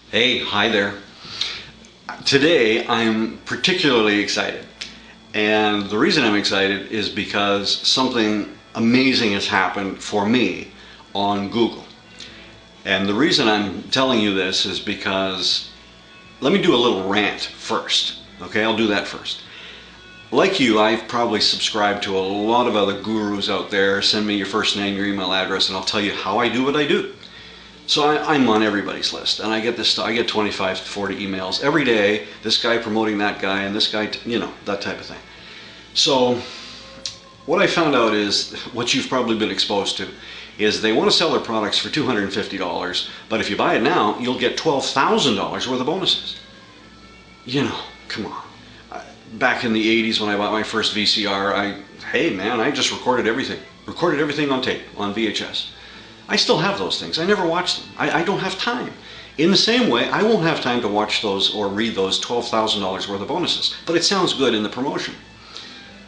Hey, hi there. Today I'm particularly excited. And the reason I'm excited is because something amazing has happened for me on Google. And the reason I'm telling you this is because let me do a little rant first. Okay, I'll do that first. Like you, I've probably subscribed to a lot of other gurus out there. Send me your first name, your email address, and I'll tell you how I do what I do. So I'm on everybody's list, and I get this. I get 25 to 40 emails every day. This guy promoting that guy, and this guy, that type of thing. So what I found out is what you've probably been exposed to is they want to sell their products for $250, but if you buy it now, you'll get $12,000 worth of bonuses. Come on. Back in the 80s when I bought my first VCR, hey man, I just recorded everything on tape, on VHS. I still have those things. I never watch them. I don't have time. In the same way, I won't have time to watch those or read those $12,000 worth of bonuses, but it sounds good in the promotion.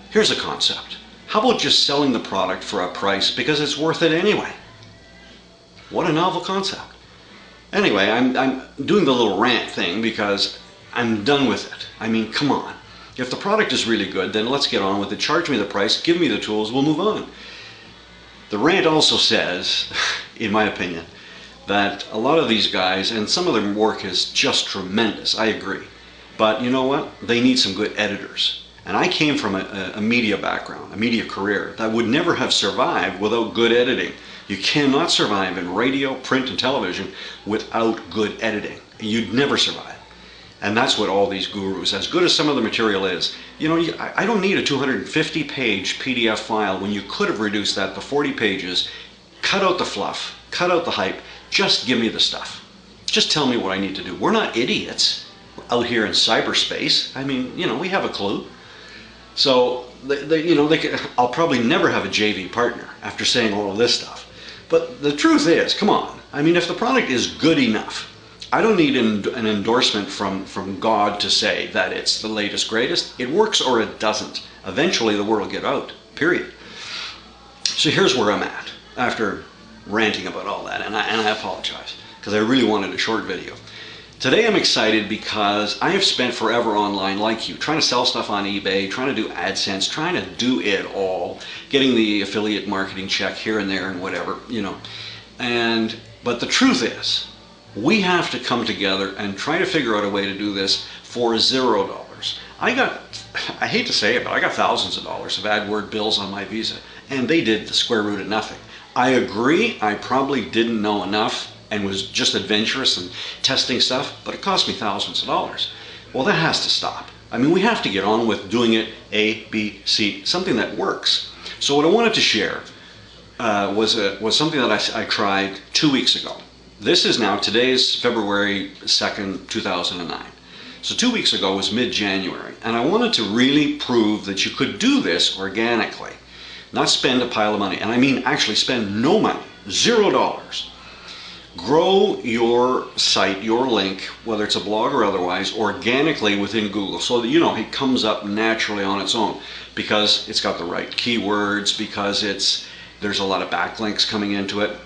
Here's a concept. How about just selling the product for a price because it's worth it anyway? What a novel concept. Anyway, I'm doing the little rant thing because I'm done with it. I mean, come on. If the product is really good, then let's get on with it. Charge me the price, give me the tools, we'll move on. The rant also says, in my opinion, that a lot of these guys, and some of their work is just tremendous, I agree, but you know what? They need some good editors. And I came from a media background, a media career, that would never have survived without good editing. You cannot survive in radio, print, and television without good editing. You'd never survive. And that's what all these gurus, as good as some of the material is, I don't need a 250-page PDF file when you could have reduced that to 40 pages, cut out the fluff, cut out the hype, just give me the stuff. Just tell me what I need to do. We're not idiots out here in cyberspace. I mean, we have a clue. So, I'll probably never have a JV partner after saying all of this stuff. But the truth is, come on, I mean, if the product is good enough, I don't need an endorsement from God to say that it's the latest, greatest. It works or it doesn't. Eventually the word will get out, period. So here's where I'm at after ranting about all that, and I apologize because I really wanted a short video. Today I'm excited because I have spent forever online like you, trying to sell stuff on eBay, trying to do AdSense, trying to do it all, getting the affiliate marketing check here and there and whatever, But the truth is, we have to come together and try to figure out a way to do this for $0. I hate to say it, but I got thousands of dollars of AdWord bills on my Visa, and they did the square root of nothing. I agree, I probably didn't know enough and was just adventurous and testing stuff, but it cost me thousands of dollars. Well, that has to stop. I mean, we have to get on with doing it A, B, C, something that works. So what I wanted to share was something that I tried 2 weeks ago. Today's February 2nd, 2009. So 2 weeks ago was mid-January, and I wanted to really prove that you could do this organically, not spend a pile of money, and I mean actually spend no money, $0. Grow your site, your link, whether it's a blog or otherwise, organically within Google so that it comes up naturally on its own because it's got the right keywords, because there's a lot of backlinks coming into it.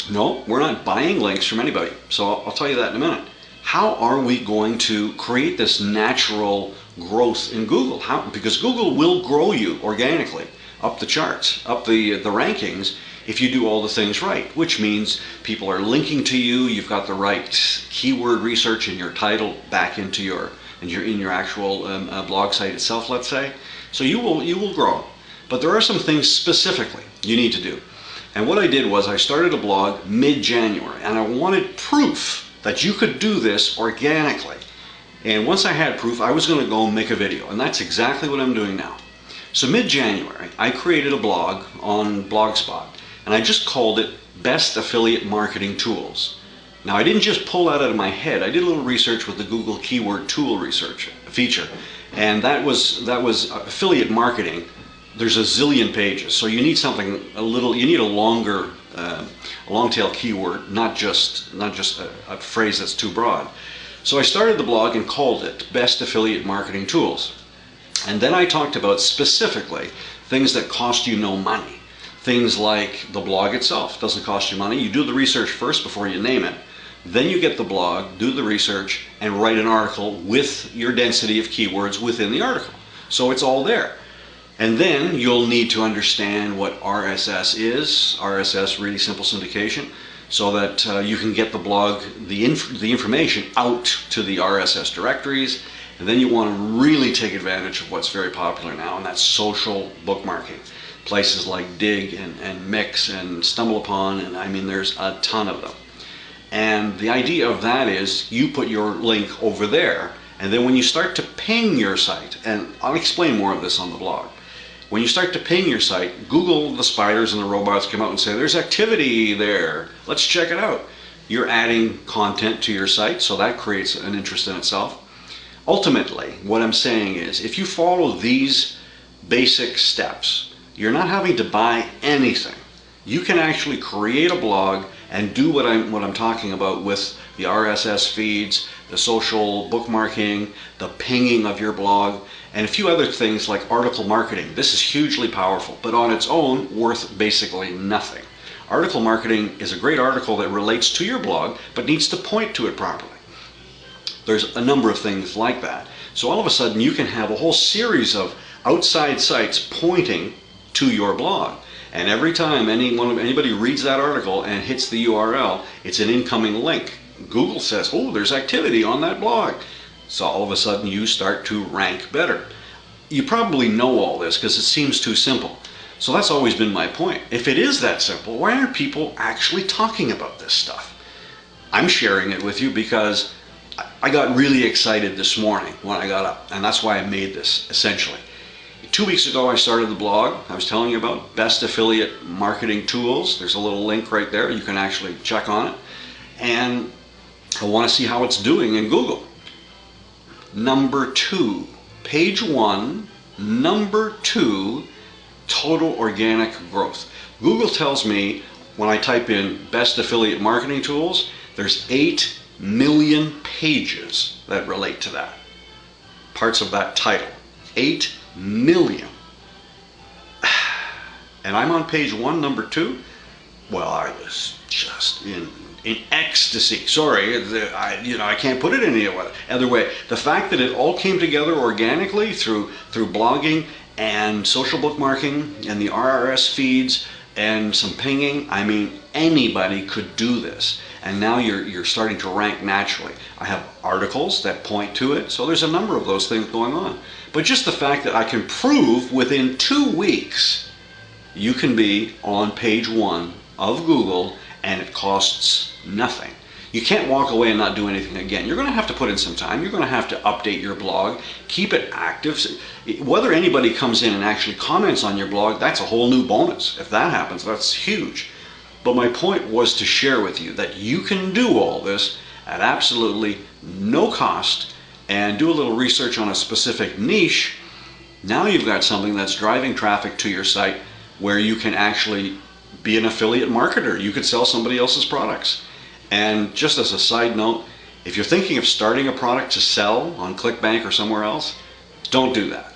No, we're not buying links from anybody. So I'll tell you that in a minute. How are we going to create this natural growth in Google? How? Because Google will grow you organically up the charts, up the rankings, if you do all the things right, which means people are linking to you, you've got the right keyword research in your title back into your actual blog site itself, let's say. So you will grow. But there are some things specifically you need to do. And what I did was I started a blog mid-January, and I wanted proof that you could do this organically. And once I had proof, I was going to go and make a video, and that's exactly what I'm doing now. So mid-January, I created a blog on Blogspot, and I just called it Best Affiliate Marketing Tools. Now, I didn't just pull that out of my head. I did a little research with the Google Keyword Tool research feature, and that was affiliate marketing. There's a zillion pages, so you need something you need a longer, long tail keyword, not just a phrase that's too broad. So I started the blog and called it Best Affiliate Marketing Tools. And then I talked about specifically things that cost you no money. Things like the blog itself doesn't cost you money. You do the research first before you name it. Then you get the blog, do the research, and write an article with your density of keywords within the article. So it's all there. And then you'll need to understand what RSS is, RSS, really simple syndication, so that you can get the blog, the information out to the RSS directories. And then you want to really take advantage of what's very popular now, and that's social bookmarking. Places like Digg and Mix and StumbleUpon, and I mean there's a ton of them. And the idea of that is you put your link over there, and then when you start to ping your site, and I'll explain more of this on the blog, when you start to ping your site, Google, the spiders and the robots come out and say, there's activity there, let's check it out. You're adding content to your site, so that creates an interest in itself. Ultimately, what I'm saying is, if you follow these basic steps, you're not having to buy anything. You can actually create a blog and do what I'm talking about with the RSS feeds, the social bookmarking, the pinging of your blog, and a few other things like article marketing. This is hugely powerful, but on its own, worth basically nothing. Article marketing is a great article that relates to your blog, but needs to point to it properly. There's a number of things like that. So all of a sudden you can have a whole series of outside sites pointing to your blog. And every time anybody reads that article and hits the URL, it's an incoming link. Google says, oh, there's activity on that blog. So all of a sudden you start to rank better. You probably know all this because it seems too simple. So that's always been my point. If it is that simple, why aren't people actually talking about this stuff? I'm sharing it with you because I got really excited this morning when I got up, and that's why I made this, essentially. 2 weeks ago I started the blog. I was telling you about best affiliate marketing tools. There's a little link right there. You can actually check on it. And I want to see how it's doing in Google. Number 2, page 1, number 2, total organic growth. Google tells me when I type in best affiliate marketing tools, there's 8 million pages that relate to that. Parts of that title. 8 million. And I'm on page 1, number 2. Well, I was just in ecstasy. Sorry, I can't put it any other way. The fact that it all came together organically through blogging and social bookmarking and the RSS feeds and some pinging, I mean, anybody could do this. And now you're starting to rank naturally. I have articles that point to it, so there's a number of those things going on. But just the fact that I can prove within 2 weeks you can be on page 1 of Google and it costs nothing. You can't walk away and not do anything again. You're going to have to put in some time. You're going to have to update your blog, keep it active. Whether anybody comes in and actually comments on your blog, that's a whole new bonus. If that happens, that's huge. But my point was to share with you that you can do all this at absolutely no cost and do a little research on a specific niche. Now you've got something that's driving traffic to your site where you can actually be an affiliate marketer. You could sell somebody else's products. And just as a side note, if you're thinking of starting a product to sell on ClickBank or somewhere else, don't do that.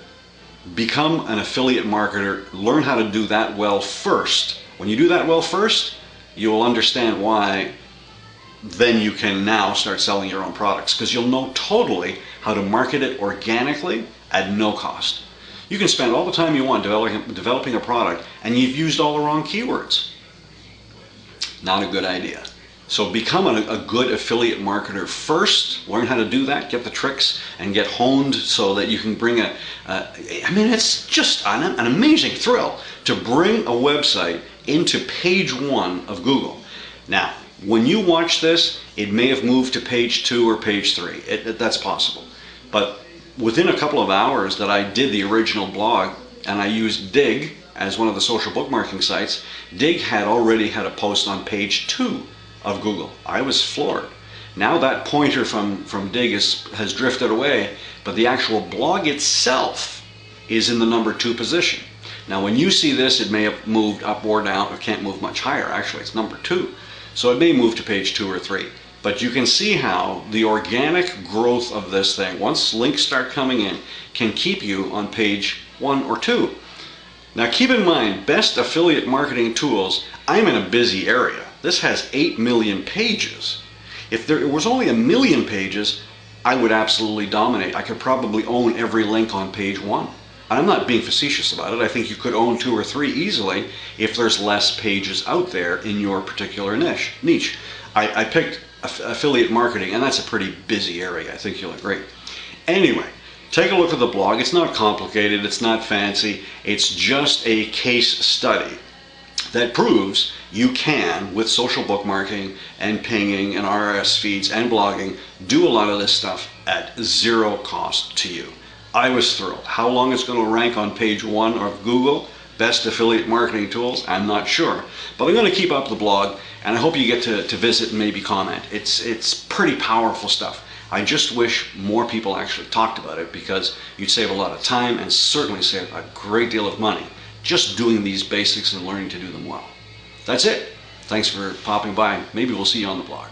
Become an affiliate marketer. Learn how to do that well first. When you do that well first, you will understand why then you can now start selling your own products, because you'll know totally how to market it organically at no cost. You can spend all the time you want developing a product and you've used all the wrong keywords. Not a good idea. So become a good affiliate marketer first. Learn how to do that, get the tricks, and get honed so that you can bring I mean, it's just an amazing thrill to bring a website into page 1 of Google. Now, when you watch this, it may have moved to page 2 or page 3. That's possible. But within a couple of hours that I did the original blog, and I used Digg as one of the social bookmarking sites, Digg had already had a post on page 2 of Google. I was floored. Now that pointer from Digg has drifted away, but the actual blog itself is in the number 2 position. Now when you see this, it may have moved up or down. It can't move much higher, actually. It's number 2. So it may move to page 2 or 3. But you can see how the organic growth of this thing, once links start coming in, can keep you on page 1 or 2. Now keep in mind, best affiliate marketing tools, I'm in a busy area. This has 8 million pages. If there was only 1,000,000 pages, I would absolutely dominate. I could probably own every link on page one. And I'm not being facetious about it. I think you could own 2 or 3 easily if there's less pages out there in your particular niche. I picked affiliate marketing, and that's a pretty busy area. I think you'll agree. Anyway, take a look at the blog. It's not complicated. It's not fancy. It's just a case study that proves you can, with social bookmarking and pinging and RSS feeds and blogging, do a lot of this stuff at zero cost to you. I was thrilled. How long it's going to rank on page 1 of Google, best affiliate marketing tools, I'm not sure. But I'm going to keep up the blog, and I hope you get to visit and maybe comment. It's pretty powerful stuff. I just wish more people actually talked about it, because you'd save a lot of time and certainly save a great deal of money just doing these basics and learning to do them well. That's it. Thanks for popping by. Maybe we'll see you on the blog.